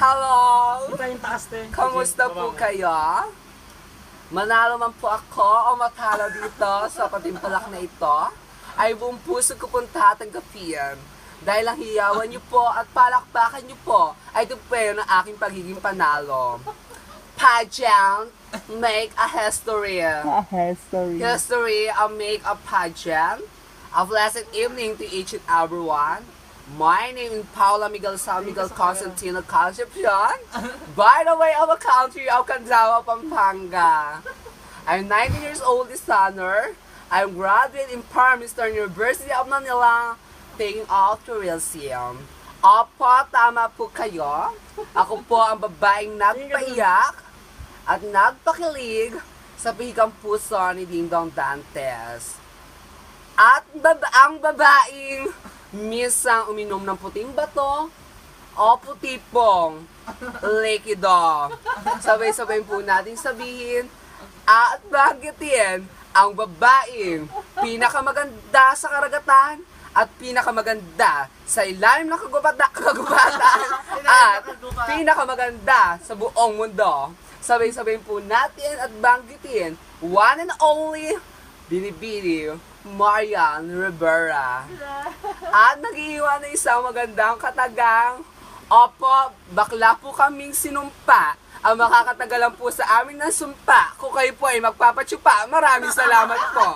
Hello! Ito yung taas, te. Kamusta Sige, po baba mo. kayo? Manalo man po ako o matalo dito sa patimpalak na ito, ay buong puso ko pong tatanggapin. Dahil ang hiyawan niyo po at palakpakan niyo po ay tupayo ng aking pagiging panalo. Pageant, make a history. History, make a pageant. A blessed evening to each and everyone. My name is Paula Miguel San Miguel Constantino Concepcion. By the way, of a country of Candaba, Pampanga. I'm 19 years old this summer. I'm graduate in Parmistar University of Manila, taking all tourism. Opo, tama po kayo. Ako po ang babaeng nagpaiyak at nagpakilig sa pihikang puso ni Ding Dong Dantes. At ang babaeng minsan uminom ng puting bato o puti pong likido. Sabay-sabay po natin sabihin at banggitin ang babaeng pinakamaganda sa karagatan at pinakamaganda sa ilalim ng kagubatan at pinakamaganda sa buong mundo. Sabay-sabay po natin at banggitin one and only Binibini Marian Rivera. At nag-iiwan ng isang magandang katagang, opo, bakla po kaming sinumpa. Ang makakatagalan po sa amin ng sumpa, kung kayo po ay magpapatsupa. Maraming salamat po.